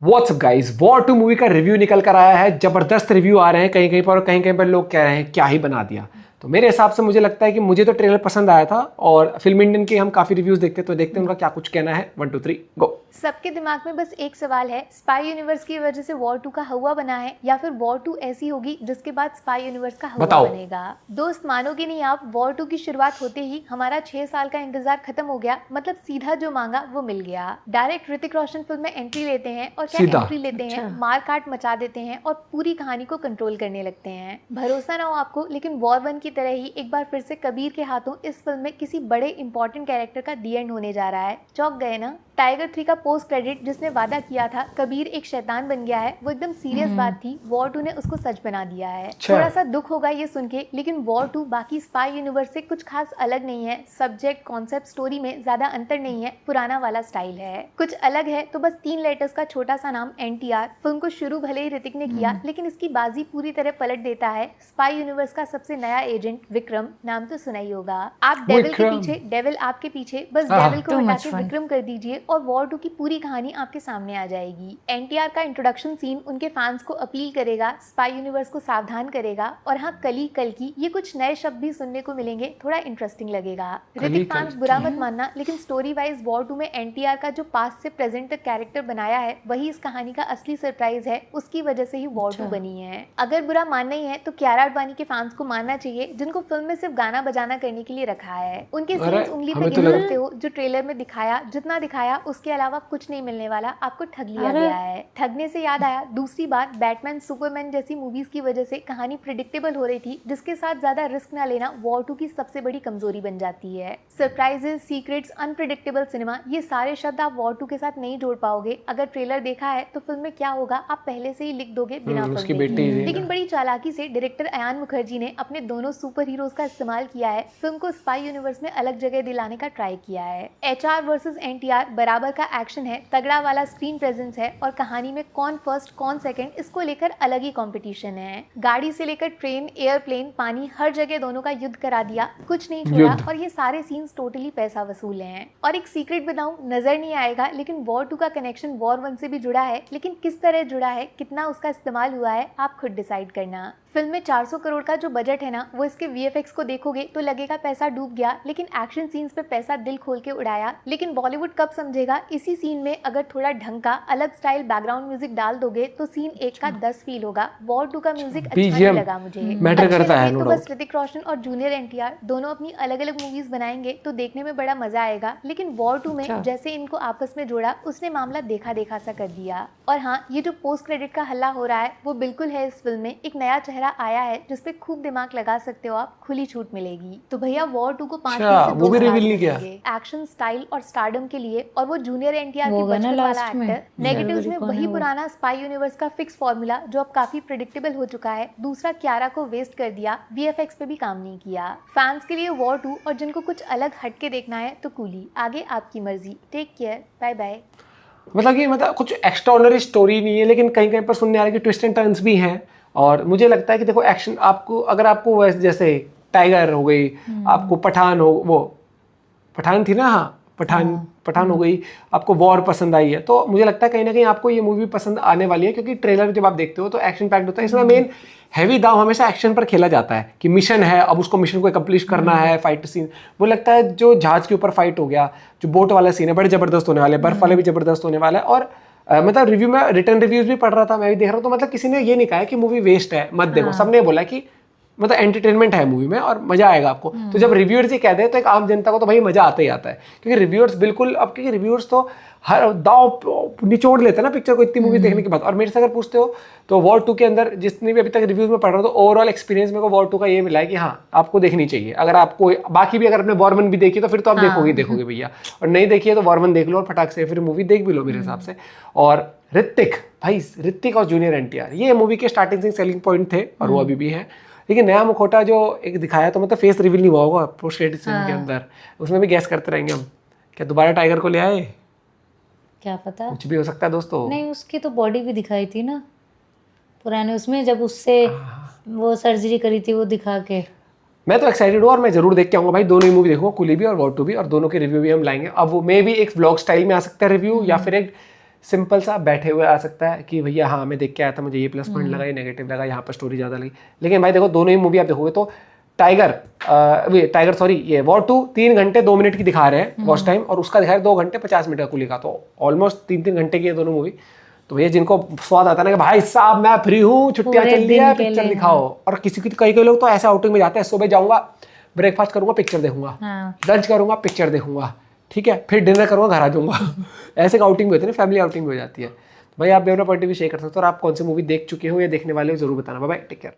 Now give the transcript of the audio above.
WhatsApp guys, war 2 movie का review निकल कर आया है। जबरदस्त रिव्यू आ रहे हैं कहीं कहीं पर, और कहीं कहीं पर लोग कह रहे हैं क्या ही बना दिया। तो मेरे हिसाब से मुझे लगता है कि मुझे तो ट्रेलर पसंद आया था, और फिल्म इंडियन के हम काफी रिव्यूज देखते हैं, तो देखते हैं उनका क्या कुछ कहना है। 1 2 3 गो। सबके दिमाग में बस एक सवाल है, स्पाई यूनिवर्स की वजह से वॉर 2 का हवा बना है या फिर वॉर 2 ऐसी होगी जिसके बाद स्पाई यूनिवर्स का हवा बताओ। बनेगा। दोस्त मानोगे नहीं आप, वॉर 2 की शुरुआत होते ही हमारा 6 साल का इंतजार खत्म हो गया। मतलब सीधा जो मांगा वो मिल गया। डायरेक्ट ऋतिक रोशन फिल्म में एंट्री लेते हैं, और क्या सीधा। एंट्री लेते हैं, मार काट मचा देते हैं और पूरी कहानी को कंट्रोल करने लगते हैं। भरोसा ना हो आपको, लेकिन वॉर 1 की तरह ही एक बार फिर से कबीर के हाथों इस फिल्म में किसी बड़े इंपॉर्टेंट कैरेक्टर का दी एंड होने जा रहा है। चौंक गए ना? टाइगर 3 का पोस्ट क्रेडिट जिसने वादा किया था कबीर एक शैतान बन गया है, वो एकदम सीरियस बात थी। वॉर 2 ने उसको सच बना दिया है। थोड़ा सा दुख होगा ये सुन के, लेकिन वॉर 2 बाकी स्पाई यूनिवर्स से कुछ खास अलग नहीं है। सब्जेक्ट, कॉन्सेप्ट, स्टोरी में ज्यादा अंतर नहीं है, पुराना वाला स्टाइल है। कुछ अलग है तो बस 3 लेटर्स का छोटा सा नाम NTR। फिल्म को शुरू भले ही ऋतिक ने किया, लेकिन इसकी बाजी पूरी तरह पलट देता है स्पाई यूनिवर्स का सबसे नया एजेंट विक्रम। नाम तो सुना ही होगा। आप डेविल के पीछे, डेविल आपके पीछे, बस डेविल को हटा के विक्रम कर दीजिए और वॉर 2 की पूरी कहानी आपके सामने आ जाएगी। NTR का इंट्रोडक्शन सीन उनके फैंस को अपील करेगा, स्पाई यूनिवर्स को सावधान करेगा। और हाँ, कली कल्कि, ये कुछ नए शब्द भी सुनने को मिलेंगे, थोड़ा इंटरेस्टिंग लगेगा। ऋतिक फैंस बुरा मत मानना, लेकिन स्टोरी वाइज वॉर 2 में NTR का जो पास्ट से प्रेजेंट तक कैरेक्टर बनाया है वही इस कहानी का असली सरप्राइज है। उसकी वजह से ही वॉर 2 बनी है। अगर बुरा मानना ही है तो कियारा आडवाणी के फैंस को मानना चाहिए, जिनको फिल्म में सिर्फ गाना बजाना करने के लिए रखा है। उनके सीन्स उंगली पे गिन सकते हो, जो ट्रेलर में दिखाया, जितना दिखाया उसके अलावा कुछ नहीं मिलने वाला। आपको ठग लिया गया है। ठगने से याद आया, दूसरी बार बैटमैन सुपरमैन जैसी मूवीज की वजह से कहानी प्रिडिक्टेबल हो रही थी, जिसके साथ ज्यादा रिस्क ना लेना वॉर 2 की सबसे बड़ी कमजोरी बन जाती है। सरप्राइजेस, सीक्रेट्स, अनप्रिडिक्टेबल सिनेमा, ये सारे शब्द आप वॉर 2 के साथ नहीं जोड़ पाओगे। अगर ट्रेलर देखा है तो फिल्म में क्या होगा आप पहले से ही लिख दोगे बिना फिल्म देखे। लेकिन बड़ी चालाकी से डायरेक्टर अयान मुखर्जी ने अपने दोनों सुपर हीरोज का इस्तेमाल किया है। फिल्म को स्पाई यूनिवर्स में अलग जगह दिलाने का ट्राई किया है। HR वर्सेस NTR बराबर का एक्शन है, तगड़ा वाला स्क्रीन प्रेजेंस है, और कहानी में कौन फर्स्ट कौन सेकंड, इसको लेकर अलग ही कंपटीशन है। गाड़ी से लेकर ट्रेन, एयरप्लेन, पानी, हर जगह दोनों का युद्ध करा दिया, कुछ नहीं छोड़ा। और ये सारे सीन्स टोटली पैसा वसूल हैं। और एक सीक्रेट बताऊं, नजर नहीं आएगा, लेकिन वॉर 2 का कनेक्शन वॉर 1 से भी जुड़ा है। लेकिन किस तरह जुड़ा है, कितना उसका इस्तेमाल हुआ है, आप खुद डिसाइड करना। फिल्म में 400 करोड़ का जो बजट है ना, वो इसके VFX को देखोगे तो लगेगा पैसा डूब गया, लेकिन एक्शन सीन्स पे पैसा दिल खोल के उड़ाया। लेकिन बॉलीवुड कब समझेगा, इसी सीन में अगर थोड़ा ढंग का अलग स्टाइल बैकग्राउंड म्यूजिक डाल दोगे तो सीन 1 का 10 फील होगा। वॉर 2 का म्यूजिक अच्छा नहीं लगा मुझे। मैटर करता है तो बस ऋतिक रोशन और जूनियर NTR दोनों अपनी अलग अलग मूवीज बनाएंगे तो देखने में बड़ा मजा आएगा। लेकिन वॉर 2 में जैसे इनको आपस में जोड़ा, उसने मामला देखा देखा सा कर दिया। और हाँ, ये जो पोस्ट क्रेडिट का हल्ला हो रहा है वो बिल्कुल है इस फिल्म में। एक नया चेहरा आया है जिसपे खूब दिमाग लगा सकते हो आप, खुली छूट मिलेगी। तो भैया वॉर 2 को 5 में से 2 रिवील नहीं किया। एक्शन, स्टाइल और स्टारडम के लिए, और वो जूनियर NTR की बचपन वाला एक्टर। नेगेटिव्स में वही पुराना स्पाई यूनिवर्स का फिक्स फॉर्मूला जो अब काफी प्रेडिक्टेबल हो चुका है। दूसरा, कियारा को वेस्ट कर दिया, VFX पे भी काम नहीं किया। फैंस के लिए वॉर 2, और जिनको कुछ अलग हटके देखना है तो कूली। आगे आपकी मर्जी। Take care, bye bye. मतलब कुछ एक्स्ट्राऑर्डिनरी स्टोरी नहीं है, लेकिन कहीं कहीं पर सुनने आ रहा है कि ट्विस्ट एंड टर्न्स भी हैं। और मुझे लगता है कि देखो, एक्शन आपको, अगर आपको वैसे जैसे टाइगर हो गई, आपको पठान हो, वो पठान थी ना, हाँ पठान हो गई, आपको वॉर पसंद आई है, तो मुझे लगता है कहीं ना कहीं आपको ये मूवी पसंद आने वाली है। क्योंकि ट्रेलर जब आप देखते हो तो एक्शन पैक्ड होता है। इसमें मेन हैवी दाव हमेशा एक्शन पर खेला जाता है कि मिशन है, अब उसको मिशन को अकम्प्लिश करना है। फाइट सीन वो लगता है, जो जहाज के ऊपर फाइट हो गया, जो बोट वाला सीन है, बड़े जबरदस्त होने वाले, बर्फ वाले भी जबरदस्त होने वाला है। और मतलब रिव्यू में, रिटर्न रिव्यूज भी पढ़ रहा था, मैं भी देख रहा हूँ, तो मतलब किसी ने ये नहीं कहा है कि मूवी वेस्ट है, मत देखो। सबने बोला कि मतलब एंटरटेनमेंट है मूवी में और मजा आएगा आपको। तो जब रिव्यूअर्स ये कहते हैं तो एक आम जनता को तो भाई मजा आता ही आता है, क्योंकि रिव्यूअर्स बिल्कुल, अब क्योंकि रिव्यूअर्स तो हर दाव निचोड़ लेते हैं ना पिक्चर को इतनी मूवी देखने के बाद। और मेरे से अगर पूछते हो तो वॉर 2 के अंदर जितनी भी अभी तक रिव्यूज में पढ़ रहा हूँ, तो ओवरऑल एक्सपीरियंस मेरे को वॉर 2 का ये मिला है कि हाँ, आपको देखनी चाहिए। अगर आपको बाकी भी, अगर आपने वॉर 1 भी देखी तो फिर तो आप देखोगे भैया, और नहीं देखी है तो वॉर 1 देख लो और फटाक से फिर मूवी देख भी लो मेरे हिसाब से। और ऋतिक और जूनियर NTR ये मूवी के स्टार्टिंग से सेलिंग पॉइंट थे, और वो अभी भी है। लेकिन नया मुखौटा जो एक दिखाया, तो मतलब फेस रिवील नहीं हुआ होगा पोस्ट क्रेडिट सीन के अंदर, उसमें भी गैस करते रहेंगे हम, क्या दोबारा टाइगर को ले आए, क्या पता, कुछ भी हो सकता है दोस्तों। नहीं, उसकी तो बॉडी भी दिखाई थी ना पुराने उसमें, जब उससे वो सर्जरी करी थी, वो दिखा के। मैं तो एक्साइटेड हूँ और मैं जरूर देख के आऊँगा भाई, दोनों ही मूवी देखूँगा, कुली भी और वॉर 2 भी, और दोनों के रिव्यू भी हम लाएंगे। अब वो मे भी एक व्लॉग स्टाइल में आ सकता है रिव्यू, या फिर एक सिंपल सा बैठे हुए आ सकता है कि भैया हाँ मैं देख के आया था, मुझे ये प्लस पॉइंट लगा, ये नेगेटिव लगा, यहाँ पर स्टोरी ज़्यादा लगी। लेकिन भाई देखो दोनों ही मूवी आप देखोगे तो टाइगर सॉरी ये वॉर 2 3 घंटे 2 मिनट की दिखा रहे हैं वॉच टाइम, और उसका दिखा रहे 2 घंटे 50 मिनट का कुल का, तो ऑलमोस्ट 3-3 घंटे की है दोनों मूवी। तो भैया जिनको स्वाद आता है ना कि भाई साहब मैं फ्री हूँ, छुट्टियाँ चल रही है, पिक्चर दिखाओ। और किसी कई लोग तो ऐसे आउटिंग में जाते हैं, सुबह जाऊंगा ब्रेकफास्ट करूंगा पिक्चर देखूंगा, लंच करूंगा पिक्चर देखूंगा, ठीक है, फिर डिनर करूंगा घर आ जाऊंगा। ऐसे का आउटिंग भी होती है ना, फैमिली आउटिंग भी हो जाती है। भाई आप भी अपना पॉइंट भी शेयर कर सकते हो, और आप कौन सी मूवी देख चुके हो या देखने वाले हो जरूर बताना। Bye bye, take care.